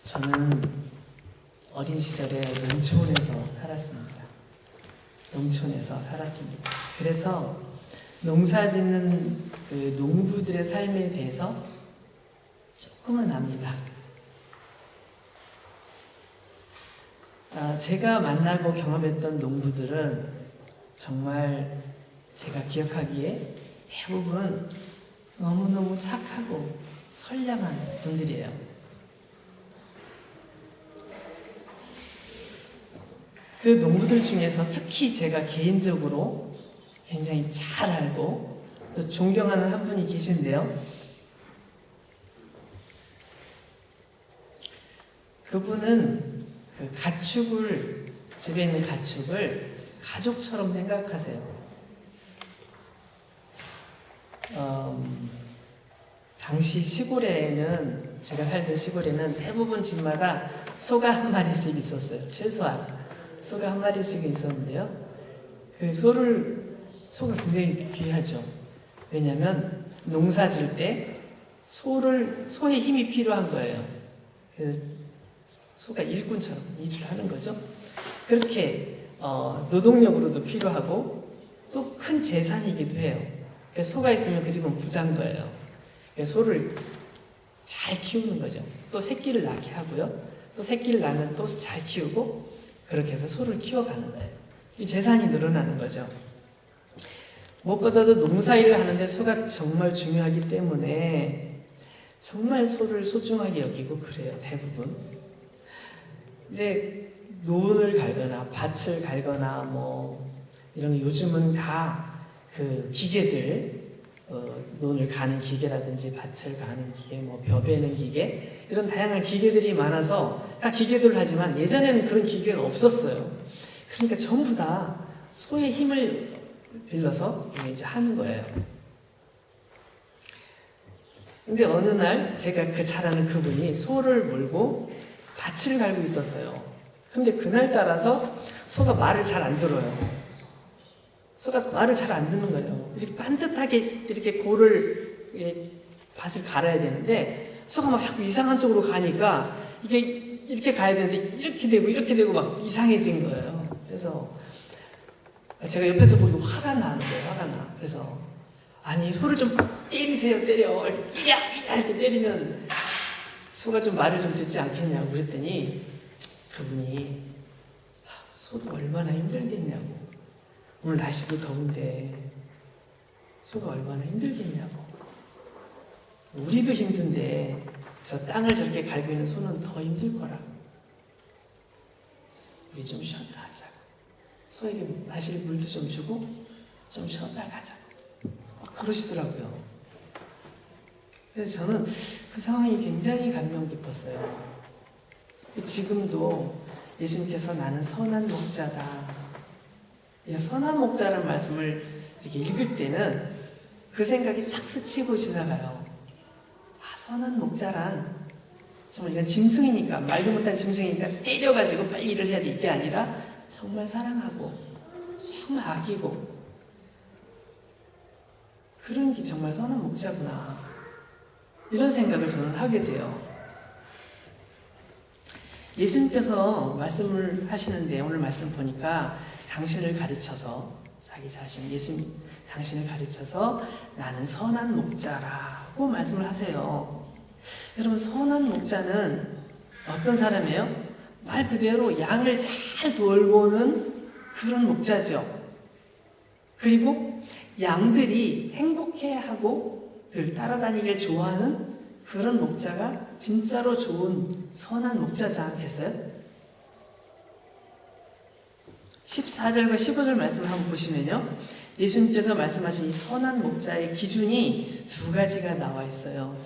저는 어린 시절에 농촌에서 살았습니다. 농촌에서 살았습니다. 그래서 농사 짓는 그 농부들의 삶에 대해서 조금은 압니다. 제가 만나고 경험했던 농부들은 정말 제가 기억하기에 대부분 너무너무 착하고 선량한 분들이에요. 그 농부들 중에서 특히 제가 개인적으로 굉장히 잘 알고 또 존경하는 한 분이 계신데요. 그분은 그 가축을, 집에 있는 가축을 가족처럼 생각하세요. 당시 시골에는, 제가 살던 시골에는 대부분 집마다 소가 한 마리씩 있었어요. 최소한 소가 한 마리씩 있었는데요. 그 소가 굉장히 귀하죠. 왜냐하면 농사 질 때 소의 힘이 필요한 거예요. 그래서 소가 일꾼처럼 일을 하는 거죠. 그렇게 노동력으로도 필요하고 또 큰 재산이기도 해요. 그래서 소가 있으면 그 집은 부자인 거예요. 그래서 소를 잘 키우는 거죠. 또 새끼를 낳게 하고요. 또 새끼를 낳으면 또 잘 키우고, 그렇게 해서 소를 키워가는 거예요. 이 재산이 늘어나는 거죠. 무엇보다도 농사일을 하는데 소가 정말 중요하기 때문에 정말 소를 소중하게 여기고 그래요, 대부분. 근데 논을 갈거나 밭을 갈거나 뭐 이런 요즘은 다 그 기계들, 논을 가는 기계라든지 밭을 가는 기계, 뭐 벼 베는 기계, 이런 다양한 기계들이 많아서 다 기계들 하지만 예전에는 그런 기계가 없었어요. 그러니까 전부 다 소의 힘을 빌려서 이제 하는 거예요. 근데 어느 날 제가 잘 아는 그분이 소를 몰고 밭을 갈고 있었어요. 근데 그날 따라서 소가 말을 잘 안 들어요. 소가 말을 잘 안 듣는 거예요. 이렇게 반듯하게 이렇게 밭을 갈아야 되는데 소가 막 자꾸 이상한 쪽으로 가니까 이게 이렇게 가야 되는데 이렇게 되고 막 이상해진 거예요. 그래서 제가 옆에서 보고 화가 나는 거예요. 화가 나. 그래서 아니, 소를 좀 때리세요. 때려. 이렇게 때리면 소가 좀 말을 좀 듣지 않겠냐고 그랬더니 그분이 소도 얼마나 힘들겠냐고. 오늘 날씨도 더운데 소가 얼마나 힘들겠냐고. 우리도 힘든데 저 땅을 저렇게 갈고 있는 소는 더 힘들 거라고. 우리 좀 쉬었다 하자고. 소에게 마실 물도 좀 주고 좀 쉬었다 가자고. 그러시더라고요. 그래서 저는 그 상황이 굉장히 감명 깊었어요. 지금도 예수님께서 나는 선한 목자다, 선한 목자라는 말씀을 이렇게 읽을 때는 그 생각이 탁 스치고 지나가요. 선한 목자란 정말 이건 짐승이니까, 말도 못한 짐승이니까 때려가지고 빨리 일을 해야 돼, 이게 아니라 정말 사랑하고 정말 아끼고, 그런 게 정말 선한 목자구나, 이런 생각을 저는 하게 돼요. 예수님께서 말씀을 하시는데 오늘 말씀 보니까 당신을 가르쳐서, 자기 자신, 예수님 당신을 가르쳐서 나는 선한 목자라고 말씀을 하세요. 여러분, 선한 목자는 어떤 사람이에요? 말 그대로 양을 잘 돌보는 그런 목자죠. 그리고 양들이 행복해하고 늘 따라다니길 좋아하는 그런 목자가 진짜로 좋은 선한 목자지 않겠어요? 14절과 15절 말씀을 한번 보시면요, 예수님께서 말씀하신 이 선한 목자의 기준이 두 가지가 나와 있어요.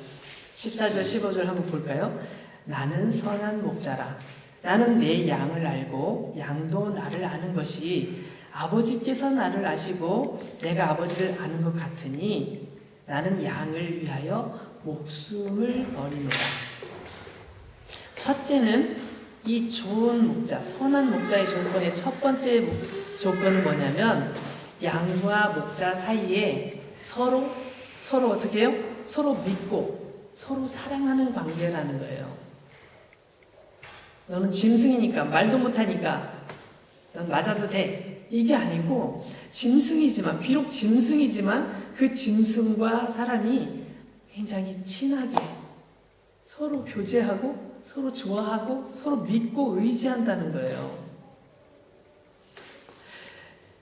14절 15절 한번 볼까요? 나는 선한 목자라. 나는 내 양을 알고 양도 나를 아는 것이 아버지께서 나를 아시고 내가 아버지를 아는 것 같으니 나는 양을 위하여 목숨을 버립니다. 첫째는 이 좋은 목자, 선한 목자의 조건의 첫 번째 조건은 뭐냐면, 양과 목자 사이에 서로 어떻게 해요? 서로 믿고 서로 사랑하는 관계라는 거예요. 너는 짐승이니까 말도 못하니까 넌 맞아도 돼. 이게 아니고 짐승이지만 비록 짐승이지만 그 짐승과 사람이 굉장히 친하게 서로 교제하고 서로 좋아하고 서로 믿고 의지한다는 거예요.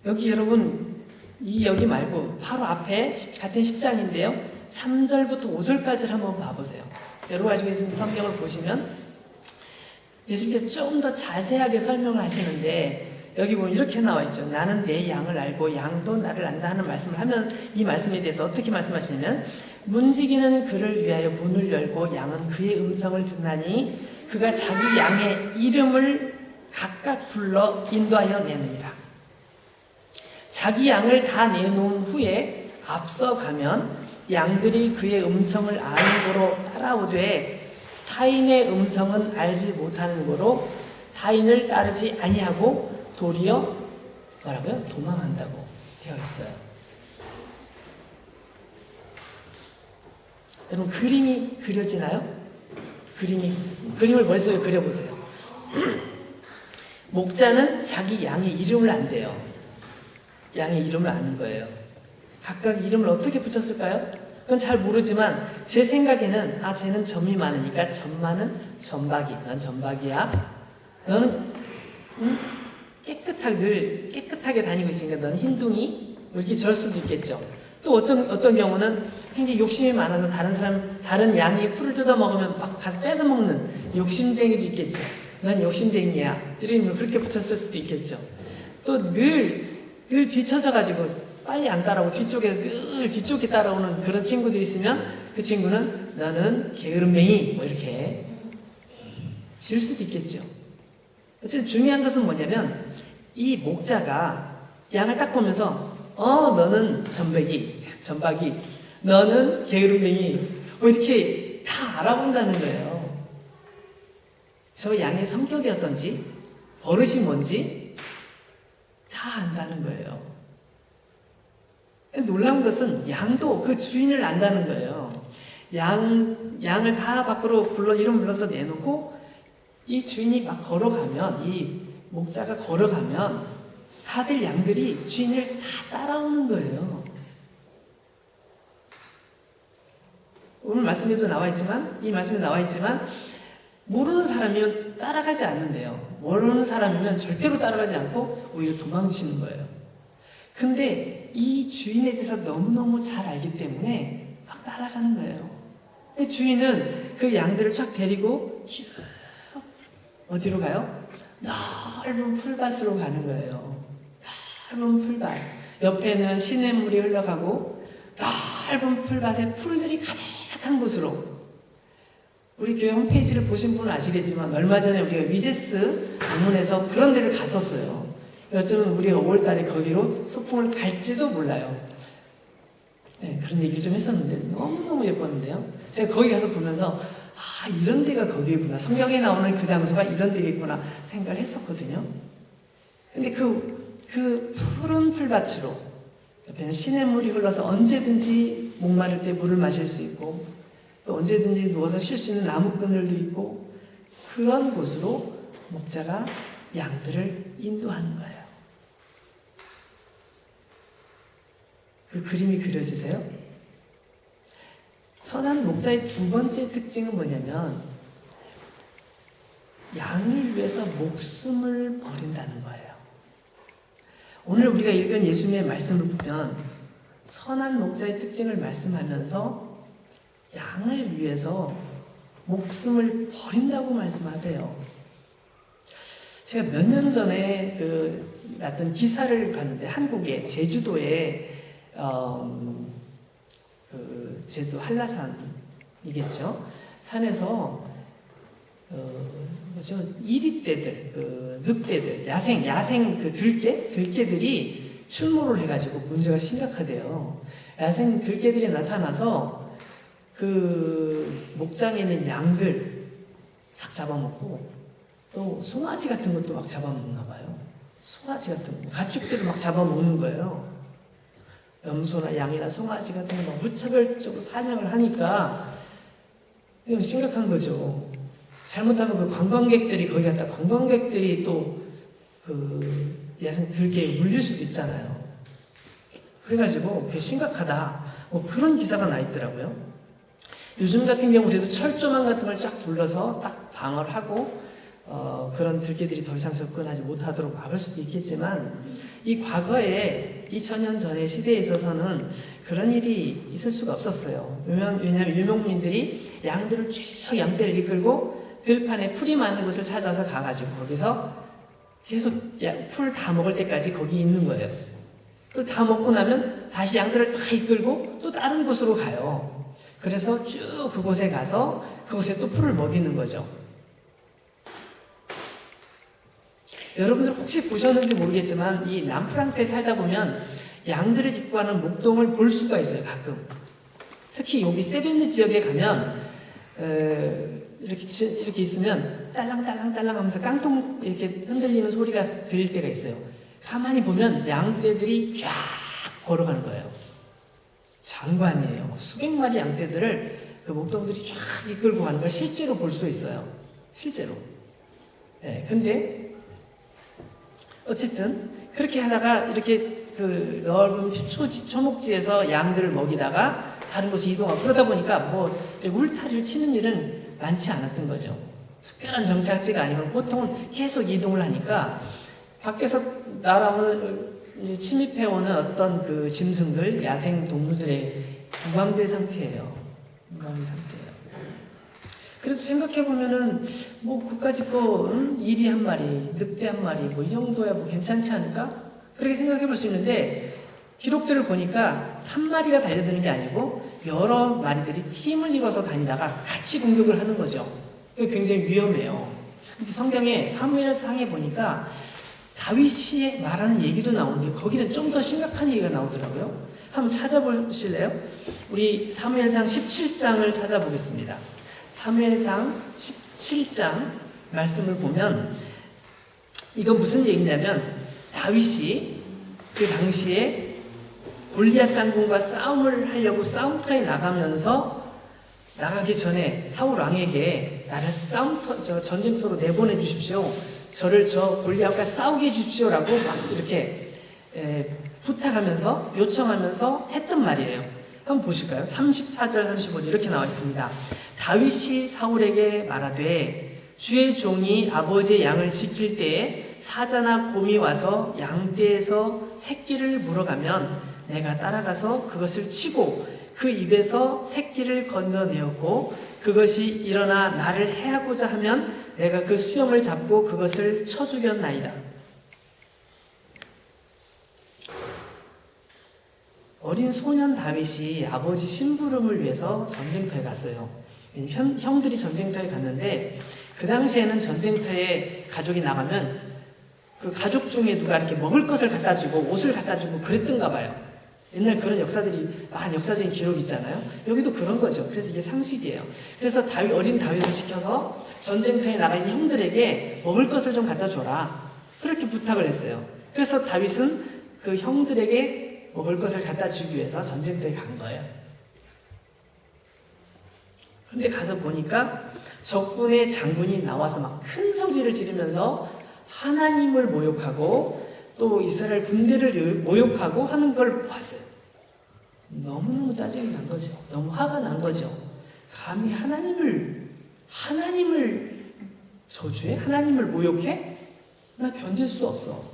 여기 여러분 여기 말고 바로 앞에 같은 10장인데요. 3절부터 5절까지를 한번 봐보세요. 여러 가지 계신 성경을 보시면 예수님께서 좀 더 자세하게 설명을 하시는데 여기 보면 이렇게 나와 있죠. 나는 내 양을 알고 양도 나를 안다 하는 말씀을 하면 이 말씀에 대해서 어떻게 말씀하시냐면 문지기는 그를 위하여 문을 열고 양은 그의 음성을 듣나니 그가 자기 양의 이름을 각각 불러 인도하여 내느니라. 자기 양을 다 내놓은 후에 앞서가면 양들이 그의 음성을 아는 거로 따라오되 타인의 음성은 알지 못하는 거로 타인을 따르지 아니하고 도리어 뭐라고요? 도망한다고 되어 있어요. 여러분 그림이 그려지나요? 그림을 머릿속에 그려보세요. 목자는 자기 양의 이름을 안대요. 양의 이름을 아는 거예요. 각각 이름을 어떻게 붙였을까요? 그건 잘 모르지만 제 생각에는 쟤는 점이 많으니까 점많은 점박이. 넌 점박이야. 너는 늘 깨끗하게 다니고 있으니까 넌 흰둥이. 이렇게 절 수도 있겠죠. 또 어떤 경우는 굉장히 욕심이 많아서 다른 양이 풀을 뜯어 먹으면 막 가서 뺏어 먹는 욕심쟁이도 있겠죠. 넌 욕심쟁이야. 이름을 그렇게 붙였을 수도 있겠죠. 또 늘 뒤쳐져가지고 빨리 안 따라오고 늘 뒤쪽에 따라오는 그런 친구들이 있으면 그 친구는 너는 게으름뱅이 뭐 이렇게 지을 수도 있겠죠. 어쨌든 중요한 것은 뭐냐면 이 목자가 양을 딱 보면서 너는 점박이 너는 게으름뱅이 뭐 이렇게 다 알아본다는 거예요. 저 양의 성격이 어떤지 버릇이 뭔지 다 안다는 거예요. 놀라운 것은 양도 그 주인을 안다는 거예요. 양을 다 밖으로 이름 불러서 내놓고 이 주인이 막 걸어가면 이 목자가 걸어가면 다들 양들이 주인을 다 따라오는 거예요. 오늘 말씀에도 나와 있지만 모르는 사람이면 따라가지 않는데요. 모르는 사람이면 절대로 따라가지 않고 오히려 도망치는 거예요. 근데 이 주인에 대해서 너무너무 잘 알기 때문에 막 따라가는 거예요. 근데 주인은 그 양들을 쫙 데리고 어디로 가요? 넓은 풀밭으로 가는 거예요. 넓은 풀밭. 옆에는 시냇물이 흘러가고 넓은 풀밭에 풀들이 가득한 곳으로. 우리 교회 홈페이지를 보신 분은 아시겠지만 얼마 전에 우리가 위제스 방문해서 그런 데를 갔었어요. 요즘은 우리가 5월달에 거기로 소풍을 갈지도 몰라요. 네, 그런 얘기를 좀 했었는데 너무너무 예뻤는데요. 제가 거기 가서 보면서 이런 데가 거기구나. 성경에 나오는 그 장소가 이런 데겠구나 생각을 했었거든요. 근데 그 푸른 풀밭으로 옆에는 시냇물이 흘러서 언제든지 목마를 때 물을 마실 수 있고 또 언제든지 누워서 쉴 수 있는 나무 그늘도 있고 그런 곳으로 목자가 양들을 인도하는 거예요. 그 그림이 그려지세요? 선한 목자의 두 번째 특징은 뭐냐면 양을 위해서 목숨을 버린다는 거예요. 오늘 우리가 읽은 예수님의 말씀을 보면 선한 목자의 특징을 말씀하면서 양을 위해서 목숨을 버린다고 말씀하세요. 제가 몇 년 전에 어떤 기사를 봤는데 한국의 제주도에 제주 한라산이겠죠. 산에서 이립대들, 늑대들, 야생 들개들이 출몰을 해가지고 문제가 심각하대요. 야생 들개들이 나타나서 그 목장에 있는 양들 싹 잡아먹고 또 송아지 같은 것도 막 잡아먹나 봐요. 송아지 같은 거, 가축들을 막 잡아먹는 거예요. 염소나 양이나 송아지 같은 거 막 무차별적으로 사냥을 하니까 이건 심각한 거죠. 잘못하면 그 관광객들이 거기 갔다 관광객들이 또 그 야생 들개에 물릴 수도 있잖아요. 그래가지고 그게 심각하다. 뭐 그런 기사가 나 있더라고요. 요즘 같은 경우 그래도 철조망 같은 걸 쫙 둘러서 딱 방어를 하고 그런 들개들이 더 이상 접근하지 못하도록 막을 수도 있겠지만 이 과거에 2000년 전의 시대에 있어서는 그런 일이 있을 수가 없었어요. 왜냐하면 유목민들이 양들을 쭉 양떼를 이끌고 들판에 풀이 많은 곳을 찾아서 가가지고 거기서 계속 풀 다 먹을 때까지 거기 있는 거예요. 그걸 다 먹고 나면 다시 양들을 다 이끌고 또 다른 곳으로 가요. 그래서 쭉 그곳에 가서 그곳에 또 풀을 먹이는 거죠. 여러분들 혹시 보셨는지 모르겠지만 이 남프랑스에 살다 보면 양들을 짚고 하는 목동을 볼 수가 있어요. 가끔. 특히 여기 세벤느 지역에 가면 이렇게 있으면 딸랑딸랑딸랑 하면서 깡통 이렇게 흔들리는 소리가 들릴 때가 있어요. 가만히 보면 양떼들이 쫙 걸어가는 거예요. 장관이에요. 수백 마리 양떼들을 그 목동들이 쫙 이끌고 가는 걸 실제로 볼 수 있어요. 실제로. 네, 근데 어쨌든 그렇게 하다가 이렇게 그 넓은 초목지에서 양들을 먹이다가 다른 곳에 이동하고 그러다 보니까 뭐 울타리를 치는 일은 많지 않았던 거죠. 특별한 정착지가 아니고 보통은 계속 이동을 하니까 밖에서 날아오는 침입해오는 어떤 그 짐승들, 야생 동물들의 무방비 상태예요. 무방비 상태예요. 그래도 생각해보면은 뭐 그까짓 거 이리 한 마리, 늑대 한 마리 뭐 이 정도야 뭐 괜찮지 않을까? 그렇게 생각해볼 수 있는데 기록들을 보니까 한 마리가 달려드는 게 아니고 여러 마리들이 팀을 이뤄서 다니다가 같이 공격을 하는 거죠. 그게 굉장히 위험해요. 근데 성경에 사무엘상에 보니까 다윗이 말하는 얘기도 나오는데 거기는 좀 더 심각한 얘기가 나오더라고요. 한번 찾아보실래요? 우리 사무엘상 17장을 찾아보겠습니다. 사무엘상 17장 말씀을 보면 이건 무슨 얘기냐면 다윗이 그 당시에 골리앗 장군과 싸움을 하려고 싸움터에 나가기 전에 사울 왕에게 나를 전쟁터로 내보내 주십시오. 저를 저 골리앗과 싸우게 해주십시오라고 막 이렇게 부탁하면서 요청하면서 했던 말이에요. 한번 보실까요? 34절 35절 이렇게 나와 있습니다. 다윗이 사울에게 말하되 주의 종이 아버지의 양을 지킬 때에 사자나 곰이 와서 양떼에서 새끼를 물어가면 내가 따라가서 그것을 치고 그 입에서 새끼를 건져내었고 그것이 일어나 나를 해하고자 하면 내가 그 수염을 잡고 그것을 쳐 죽였나이다. 어린 소년 다윗이 아버지 심부름을 위해서 전쟁터에 갔어요. 형들이 전쟁터에 갔는데 그 당시에는 전쟁터에 가족이 나가면 그 가족 중에 누가 이렇게 먹을 것을 갖다 주고 옷을 갖다 주고 그랬던가 봐요. 옛날 그런 역사들이 많은 역사적인 기록이 있잖아요. 여기도 그런 거죠. 그래서 이게 상식이에요. 그래서 어린 다윗을 시켜서 전쟁터에 나가 있는 형들에게 먹을 것을 좀 갖다 줘라. 그렇게 부탁을 했어요. 그래서 다윗은 그 형들에게 먹을 것을 갖다 주기 위해서 전쟁터에 간 거예요. 근데 가서 보니까 적군의 장군이 나와서 막 큰 소리를 지르면서 하나님을 모욕하고 또 이스라엘 군대를 모욕하고 하는 걸 봤어요. 너무너무 짜증이 난 거죠. 너무 화가 난 거죠. 감히 하나님을 저주해? 하나님을 모욕해? 나 견딜 수 없어.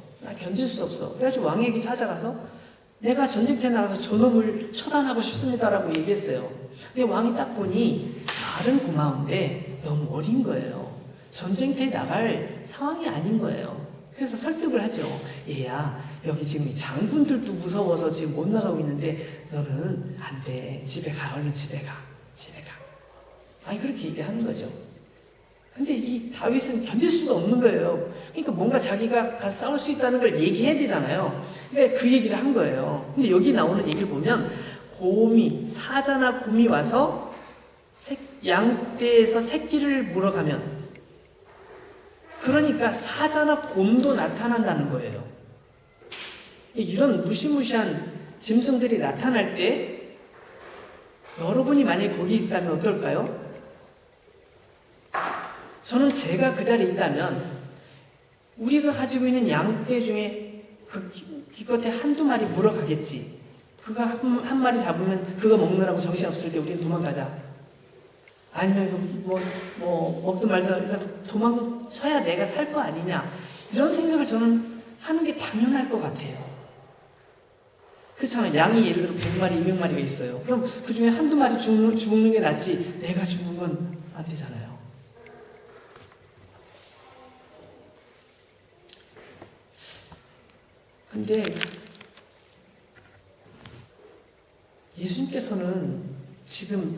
그래가지고 왕에게 찾아가서 내가 전쟁터에 나가서 저놈을 처단하고 싶습니다라고 얘기했어요. 근데 왕이 딱 보니 말은 고마운데 너무 어린 거예요. 전쟁터에 나갈 상황이 아닌 거예요. 그래서 설득을 하죠. 얘야, 여기 지금 장군들도 무서워서 지금 못 나가고 있는데 너는 안 돼. 집에 가. 얼른 집에 가. 아니 그렇게 얘기하는 거죠. 근데 이 다윗은 견딜 수가 없는 거예요. 그러니까 뭔가 자기가 가서 싸울 수 있다는 걸 얘기해야 되잖아요. 그러니까 그 얘기를 한 거예요. 근데 여기 나오는 얘기를 보면 사자나 곰이 와서 양떼에서 새끼를 물어가면 그러니까 사자나 곰도 나타난다는 거예요. 이런 무시무시한 짐승들이 나타날 때 여러분이 만약에 거기 있다면 어떨까요? 저는 제가 그 자리에 있다면 우리가 가지고 있는 양떼 중에 그 기껏해 한두 마리 물어가겠지. 그거 한 마리 잡으면 그거 먹느라고 정신없을 때 우리는 도망가자. 아니면 먹든 말든 일단 도망쳐야 내가 살 거 아니냐. 이런 생각을 저는 하는 게 당연할 것 같아요. 그렇잖아요. 양이 예를 들어 100마리, 200마리가 있어요. 그럼 그 중에 한두 마리 죽는 게 낫지 내가 죽는 건 안 되잖아요. 근데 예수님께서는 지금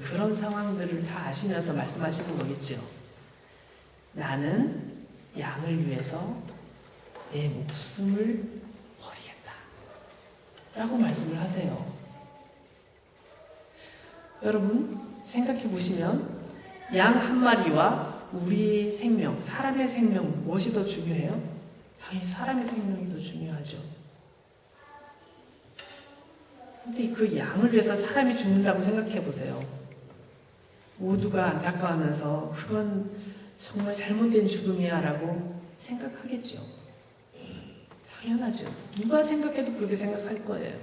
그런 상황들을 다 아시면서 말씀하시는 거겠죠. 나는 양을 위해서 내 목숨을 버리겠다 라고 말씀을 하세요. 여러분 생각해 보시면 양 한 마리와 우리의 생명, 사람의 생명 무엇이 더 중요해요? 당연히 사람의 생명이 더 중요하죠. 근데 그 양을 위해서 사람이 죽는다고 생각해 보세요. 모두가 안타까워하면서 그건 정말 잘못된 죽음이야 라고 생각하겠죠. 당연하죠. 누가 생각해도 그렇게 생각할 거예요.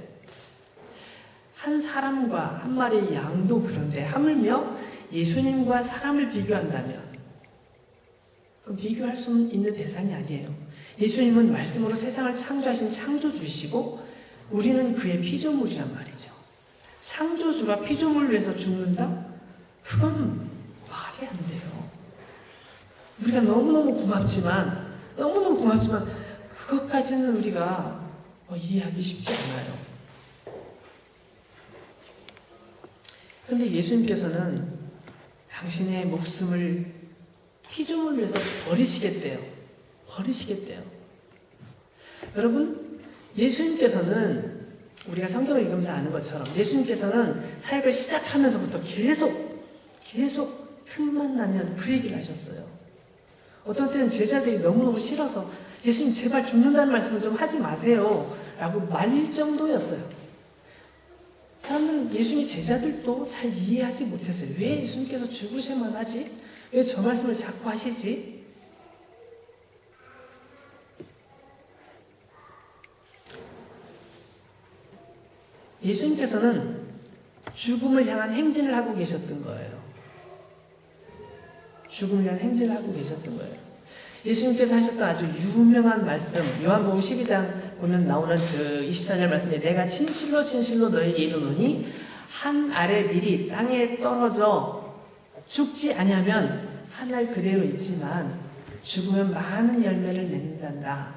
한 사람과 한 마리의 양도 그런데 하물며 예수님과 사람을 비교한다면 그럼 비교할 수 있는 대상이 아니에요. 예수님은 말씀으로 세상을 창조하신 창조주시고 우리는 그의 피조물이란 말이죠. 창조주가 피조물을 위해서 죽는다? 그건 말이 안 돼요. 우리가 너무너무 고맙지만 그것까지는 우리가 이해하기 쉽지 않아요. 그런데 예수님께서는 당신의 목숨을 피조물을 위해서 버리시겠대요. 여러분, 예수님께서는 우리가 성경을 읽으면서 아는 것처럼 예수님께서는 사역을 시작하면서부터 계속 틈만 나면 그 얘기를 하셨어요. 어떤 때는 제자들이 너무너무 싫어서 예수님 제발 죽는다는 말씀을 좀 하지 마세요 라고 말릴 정도였어요. 사람들은 예수님 제자들도 잘 이해하지 못했어요. 왜 예수님께서 죽으셔야만 하지? 왜 저 말씀을 자꾸 하시지? 예수님께서는 죽음을 향한 행진을 하고 계셨던 거예요. 예수님께서 하셨던 아주 유명한 말씀, 요한복음 12장 보면 나오는 그 24절 말씀에 내가 진실로 너에게 이르노니 한 알의 밀이 땅에 떨어져 죽지 아니하면 한 알 그대로 있지만 죽으면 많은 열매를 맺는단다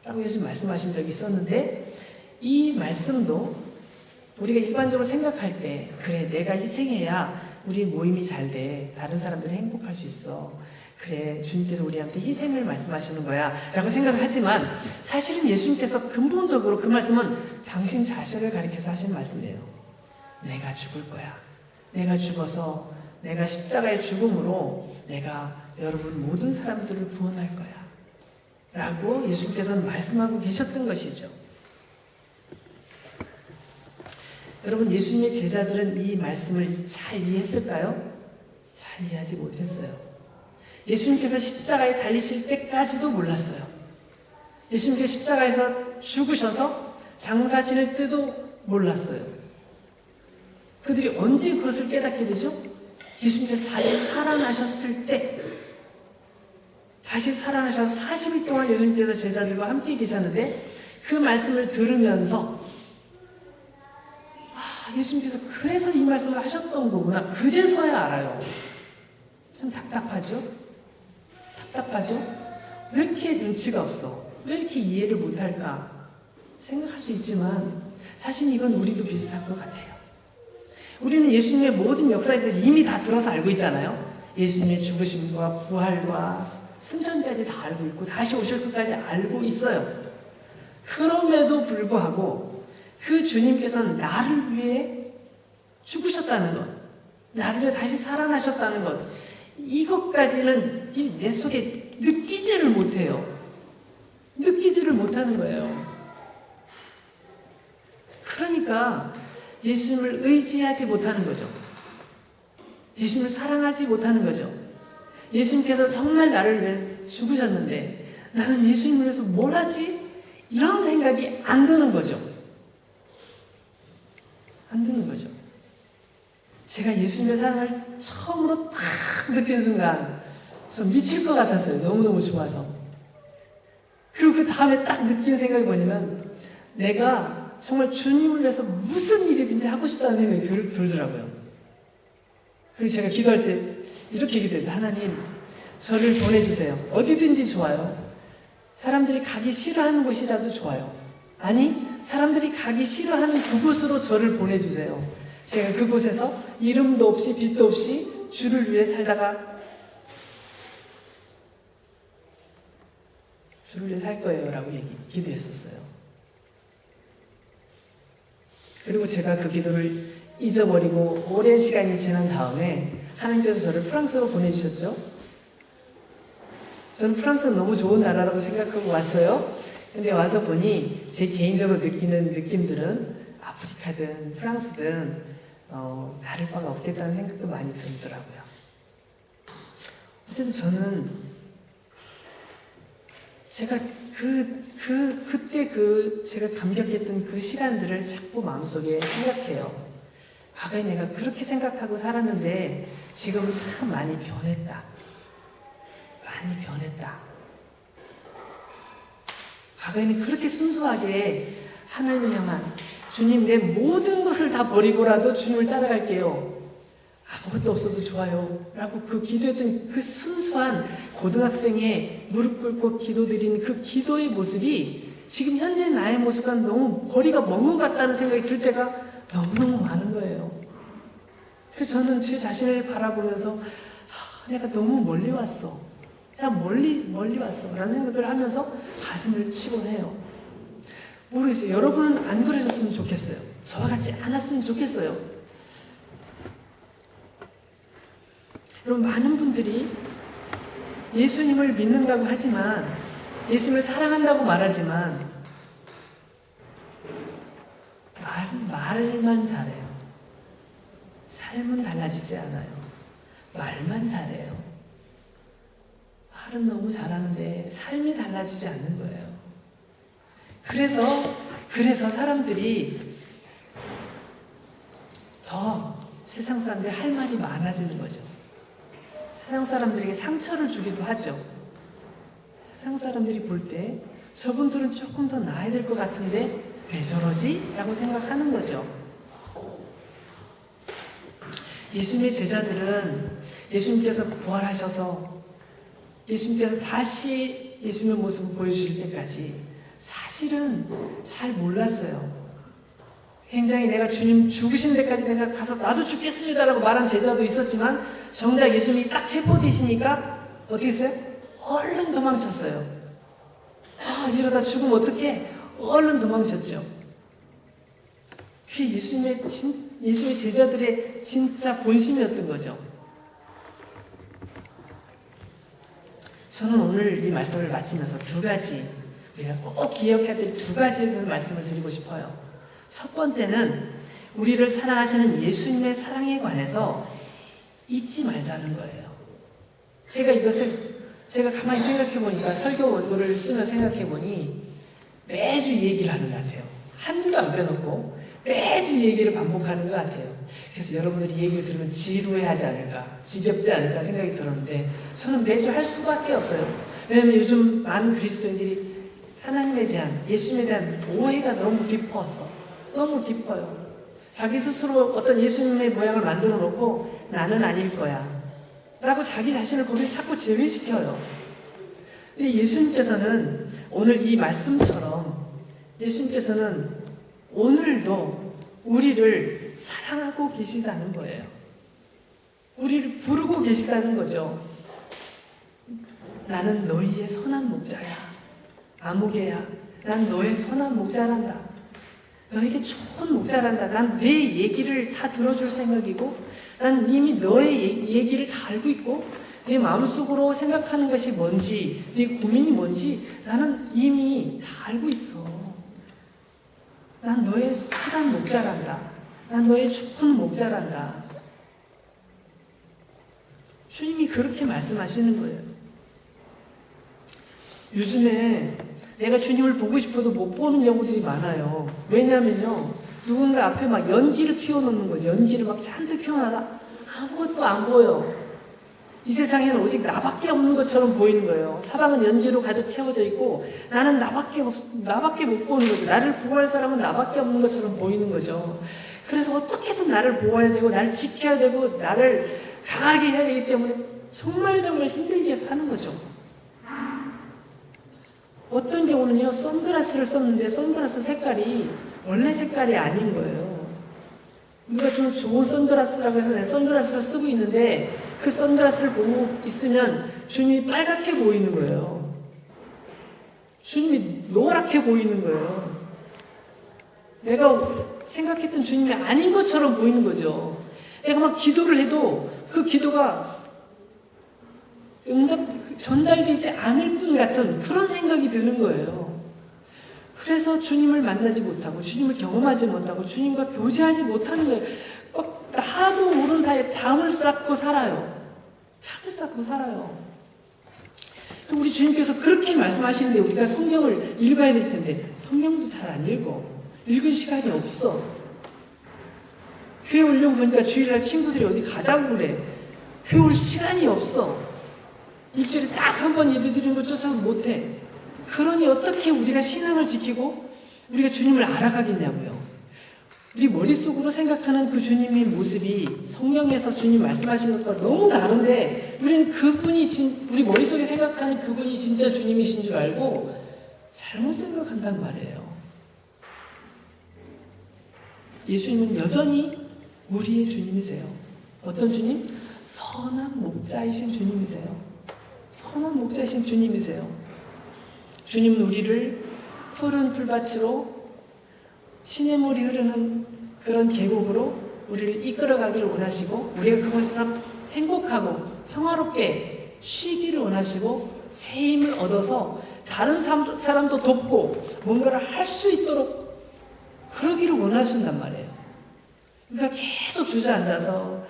라고 예수님 말씀하신 적이 있었는데 이 말씀도 우리가 일반적으로 생각할 때 그래 내가 희생해야 우리 모임이 잘 돼. 다른 사람들이 행복할 수 있어. 그래 주님께서 우리한테 희생을 말씀하시는 거야 라고 생각을 하지만 사실은 예수님께서 근본적으로 그 말씀은 당신 자신을 가리켜서 하신 말씀이에요. 내가 죽을 거야. 내가 죽어서 내가 십자가의 죽음으로 내가 여러분 모든 사람들을 구원할 거야 라고 예수님께서는 말씀하고 계셨던 것이죠. 여러분 예수님의 제자들은 이 말씀을 잘 이해했을까요? 잘 이해하지 못했어요. 예수님께서 십자가에 달리실 때까지도 몰랐어요. 예수님께서 십자가에서 죽으셔서 장사 지낼 때도 몰랐어요. 그들이 언제 그것을 깨닫게 되죠? 예수님께서 다시 살아나셨을 때, 다시 살아나셔서 40일 동안 예수님께서 제자들과 함께 계셨는데 그 말씀을 들으면서 예수님께서 그래서 이 말씀을 하셨던 거구나. 그제서야 알아요. 참 답답하죠? 왜 이렇게 눈치가 없어? 왜 이렇게 이해를 못할까? 생각할 수 있지만 사실 이건 우리도 비슷한 것 같아요. 우리는 예수님의 모든 역사에 대해서 이미 다 들어서 알고 있잖아요. 예수님의 죽으심과 부활과 승천까지 다 알고 있고 다시 오실 것까지 알고 있어요. 그럼에도 불구하고 그 주님께서는 나를 위해 죽으셨다는 것, 나를 위해 다시 살아나셨다는 것, 이것까지는 내 속에 느끼지를 못해요. 느끼지를 못하는 거예요. 그러니까 예수님을 의지하지 못하는 거죠. 예수님을 사랑하지 못하는 거죠. 예수님께서 정말 나를 위해 죽으셨는데 나는 예수님을 위해서 뭘 하지? 이런 생각이 안 드는 거죠. 안 드는 거죠. 제가 예수님의 사랑을 처음으로 딱 느낀 순간 전 미칠 것 같았어요. 너무너무 좋아서. 그리고 그 다음에 딱 느낀 생각이 뭐냐면 내가 정말 주님을 위해서 무슨 일이든지 하고 싶다는 생각이 들더라고요. 그리고 제가 기도할 때 이렇게 기도해서 하나님 저를 보내주세요. 어디든지 좋아요. 사람들이 가기 싫어하는 곳이라도 좋아요. 아니 사람들이 가기 싫어하는 그곳으로 저를 보내주세요. 제가 그곳에서 이름도 없이 빛도 없이 주를 위해 살다가 주를 위해 살 거예요 라고 기도했었어요. 그리고 제가 그 기도를 잊어버리고 오랜 시간이 지난 다음에 하나님께서 저를 프랑스로 보내주셨죠. 저는 프랑스는 너무 좋은 나라라고 생각하고 왔어요. 근데 와서 보니 제 개인적으로 느끼는 느낌들은 아프리카든 프랑스든 다를 바가 없겠다는 생각도 많이 들더라고요. 어쨌든 저는 제가 그때 제가 감격했던 그 시간들을 자꾸 마음속에 생각해요. 과거에 내가 그렇게 생각하고 살았는데 지금은 참 많이 변했다. 많이 변했다. 과거에는 그렇게 순수하게 하나님을 향한 주님 내 모든 것을 다 버리고라도 주님을 따라갈게요. 아무것도 없어도 좋아요. 라고 그 기도했던 그 순수한 고등학생의 무릎 꿇고 기도드리는 그 기도의 모습이 지금 현재 나의 모습과 너무 거리가 먼 것 같다는 생각이 들 때가 너무너무 많은 거예요. 그래서 저는 제 자신을 바라보면서 내가 너무 멀리 왔어. 내가 멀리 왔어. 라는 생각을 하면서 가슴을 치곤 해요. 모르겠어요. 여러분은 안 그러셨으면 좋겠어요. 저와 같이 않았으면 좋겠어요. 여러분 많은 분들이 예수님을 믿는다고 하지만 예수님을 사랑한다고 말하지만 말만 잘해요. 삶은 달라지지 않아요. 말만 잘해요. 말은 너무 잘하는데 삶이 달라지지 않는 거예요. 그래서 사람들이 더 세상 사람들이 할 말이 많아지는 거죠. 세상 사람들에게 상처를 주기도 하죠. 세상 사람들이 볼 때 저분들은 조금 더 나아야 될 것 같은데 왜 저러지? 라고 생각하는 거죠. 예수님의 제자들은 예수님께서 부활하셔서 예수님께서 다시 예수님의 모습을 보여주실 때까지 사실은 잘 몰랐어요. 굉장히 내가 주님 죽으신 데까지 내가 가서 나도 죽겠습니다라고 말한 제자도 있었지만 정작 예수님이 딱 체포되시니까 어떻게 했어요? 얼른 도망쳤어요. 이러다 죽으면 어떡해? 얼른 도망쳤죠. 그게 예수님의 제자들의 진짜 본심이었던 거죠. 저는 오늘 이 말씀을 마치면서 두 가지 우리가 꼭 기억해야 될 두 가지에 대해서 말씀을 드리고 싶어요. 첫 번째는 우리를 사랑하시는 예수님의 사랑에 관해서 잊지 말자는 거예요. 제가 가만히 생각해 보니까 설교 원고를 쓰며 생각해 보니 매주 얘기를 하는 것 같아요. 한 주도 안 빼놓고 매주 얘기를 반복하는 것 같아요. 그래서 여러분들이 얘기를 들으면 지루해하지 않을까, 지겹지 않을까 생각이 들었는데 저는 매주 할 수밖에 없어요. 왜냐하면 요즘 많은 그리스도인들이 하나님에 대한, 예수님에 대한 오해가 너무 깊어서 너무 깊어요. 자기 스스로 어떤 예수님의 모양을 만들어 놓고 나는 아닐 거야 라고 자기 자신을 거기서 자꾸 제외시켜요. 근데 예수님께서는 오늘 이 말씀처럼 예수님께서는 오늘도 우리를 사랑하고 계시다는 거예요. 우리를 부르고 계시다는 거죠. 나는 너희의 선한 목자야. 아무개야. 난 너의 선한 목자란다. 너에게 좋은 목자란다. 난 내 얘기를 다 들어줄 생각이고 난 이미 너의 얘기를 다 알고 있고 내 마음속으로 생각하는 것이 뭔지 네 고민이 뭔지 나는 이미 다 알고 있어. 난 너의 선한 목자란다. 난 너의 좋은 목자란다. 주님이 그렇게 말씀하시는 거예요. 요즘에 내가 주님을 보고 싶어도 못 보는 경우들이 많아요. 왜냐면요, 누군가 앞에 막 연기를 피워놓는 거죠. 연기를 막 잔뜩 피워놔서 아무것도 안 보여. 이 세상에는 오직 나밖에 없는 것처럼 보이는 거예요. 사방은 연기로 가득 채워져 있고 나는 나밖에 못 보는 거죠. 나를 보호할 사람은 나밖에 없는 것처럼 보이는 거죠. 그래서 어떻게든 나를 보호해야 되고 나를 지켜야 되고 나를 강하게 해야 되기 때문에 정말 힘들게 사는 거죠. 어떤 경우는요, 선글라스를 썼는데 선글라스 색깔이 원래 색깔이 아닌 거예요. 우리가 좀 좋은 선글라스라고 해서 내 선글라스를 쓰고 있는데 그 선글라스를 보고 있으면 주님이 빨갛게 보이는 거예요. 주님이 노랗게 보이는 거예요. 내가 생각했던 주님이 아닌 것처럼 보이는 거죠. 내가 막 기도를 해도 그 기도가 전달되지 않을 뿐 같은 그런 생각이 드는 거예요. 그래서 주님을 만나지 못하고 주님을 경험하지 못하고 주님과 교제하지 못하는 거예요. 나도 모르는 사이에 담을 쌓고 살아요. 담을 쌓고 살아요. 우리 주님께서 그렇게 말씀하시는데 우리가 성경을 읽어야 될 텐데 성경도 잘 안 읽어. 읽을 시간이 없어. 교회 오려고 보니까 주일날 친구들이 어디 가자고 그래. 교회 올 시간이 없어. 일주일에 딱 한 번 예배 드리는 것조차 못해. 그러니 어떻게 우리가 신앙을 지키고 우리가 주님을 알아가겠냐고요. 우리 머릿속으로 생각하는 그 주님의 모습이 성경에서 주님 말씀하신 것과 너무 다른데 우리는 우리 머릿속에 생각하는 그분이 진짜 주님이신 줄 알고 잘못 생각한단 말이에요. 예수님은 여전히 우리의 주님이세요. 어떤 주님? 선한 목자이신 주님이세요. 선한 목자이신 주님이세요. 주님은 우리를 푸른 풀밭으로 시냇물이 흐르는 그런 계곡으로 우리를 이끌어가기를 원하시고 우리가 그곳에서 행복하고 평화롭게 쉬기를 원하시고 새 힘을 얻어서 다른 사람도 돕고 뭔가를 할 수 있도록 그러기를 원하신단 말이에요. 우리가 계속 주저앉아서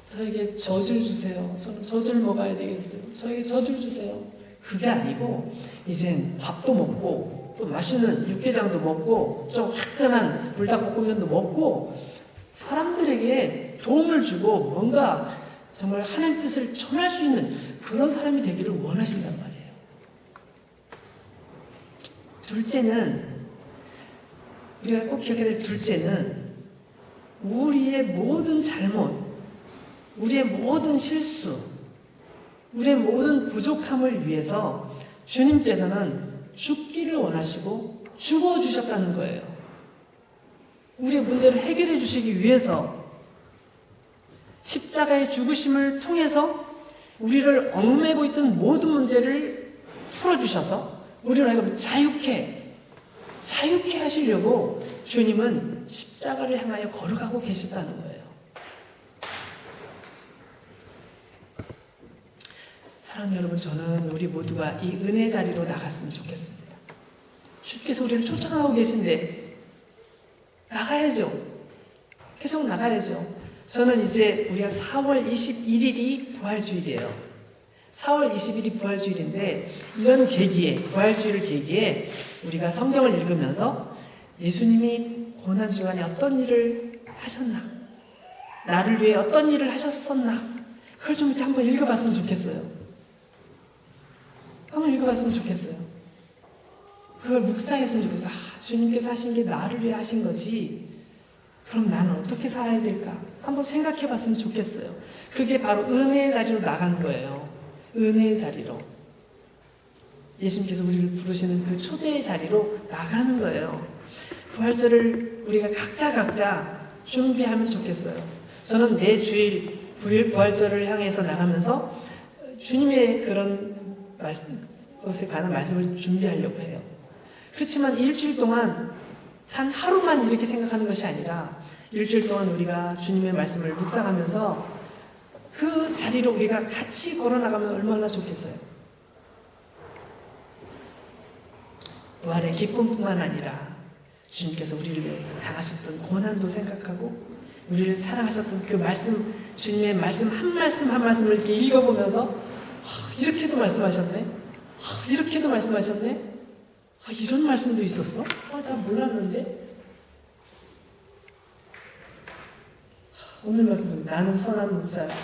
저에게 젖을 주세요. 저는 젖을 먹어야 되겠어요. 저에게 젖을 주세요. 그게 아니고 이젠 밥도 먹고 또 맛있는 육개장도 먹고 좀 화끈한 불닭볶음면도 먹고 사람들에게 도움을 주고 뭔가 정말 하나님 뜻을 전할 수 있는 그런 사람이 되기를 원하신단 말이에요. 둘째는 우리가 꼭 기억해야 될 둘째는 우리의 모든 잘못, 우리의 모든 실수, 우리의 모든 부족함을 위해서 주님께서는 죽기를 원하시고 죽어주셨다는 거예요. 우리의 문제를 해결해 주시기 위해서 십자가의 죽으심을 통해서 우리를 얽매고 있던 모든 문제를 풀어주셔서 우리를 하여금 자유케 하시려고 주님은 십자가를 향하여 걸어가고 계시다는 거예요. 사랑하는 여러분, 저는 우리 모두가 이 은혜 자리로 나갔으면 좋겠습니다. 주께서 우리를 초청하고 계신데 나가야죠. 계속 나가야죠. 저는 이제 우리가 4월 21일이 부활주일이에요. 4월 20일이 부활주일인데 이런 계기에, 부활주일을 계기에 우리가 성경을 읽으면서 예수님이 고난주간에 어떤 일을 하셨나, 나를 위해 어떤 일을 하셨었나, 그걸 좀 이렇게 한번 읽어봤으면 좋겠어요. 한번 읽어봤으면 좋겠어요. 그걸 묵상했으면 좋겠어요. 주님께서 하신 게 나를 위해 하신 거지. 그럼 나는 어떻게 살아야 될까? 한번 생각해봤으면 좋겠어요. 그게 바로 은혜의 자리로 나가는 거예요. 은혜의 자리로. 예수님께서 우리를 부르시는 그 초대의 자리로 나가는 거예요. 부활절을 우리가 각자 준비하면 좋겠어요. 저는 매 주일 부활절을 향해서 나가면서 주님의 그런 것에 관한 말씀을 준비하려고 해요. 그렇지만 일주일 동안 단 하루만 이렇게 생각하는 것이 아니라 일주일 동안 우리가 주님의 말씀을 묵상하면서 그 자리로 우리가 같이 걸어나가면 얼마나 좋겠어요. 부활의 기쁨뿐만 아니라 주님께서 우리를 당하셨던 고난도 생각하고 우리를 사랑하셨던 그 말씀, 주님의 말씀 한 말씀 한 말씀을 이렇게 읽어보면서 이렇게도 말씀하셨네, 이렇게도 말씀하셨네, 이런 말씀도 있었어? 나 몰랐는데. 오늘 말씀은 나는 선한 목자라.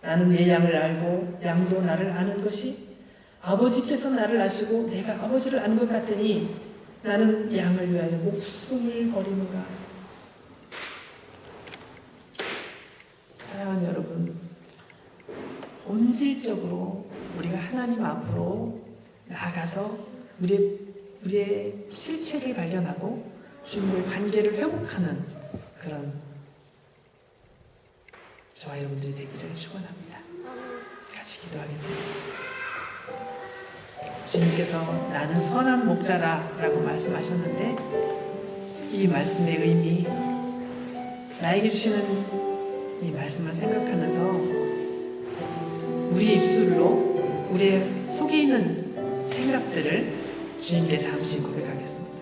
나는 내 양을 알고 양도 나를 아는 것이 아버지께서 나를 아시고 내가 아버지를 아는 것 같으니 나는 양을 위하여 목숨을 버리노라. 사랑하는 여러분, 본질적으로 우리가 하나님 앞으로 나아가서 우리의 실체를 발견하고 주님과의 관계를 회복하는 그런 저와 여러분들이 되기를 축원합니다. 같이 기도하겠습니다. 주님께서 나는 선한 목자라 라고 말씀하셨는데, 이 말씀의 의미, 나에게 주시는 이 말씀을 생각하면서 우리의 입술로 우리의 속에 있는 생각들을 주님께 잠시 고백하겠습니다.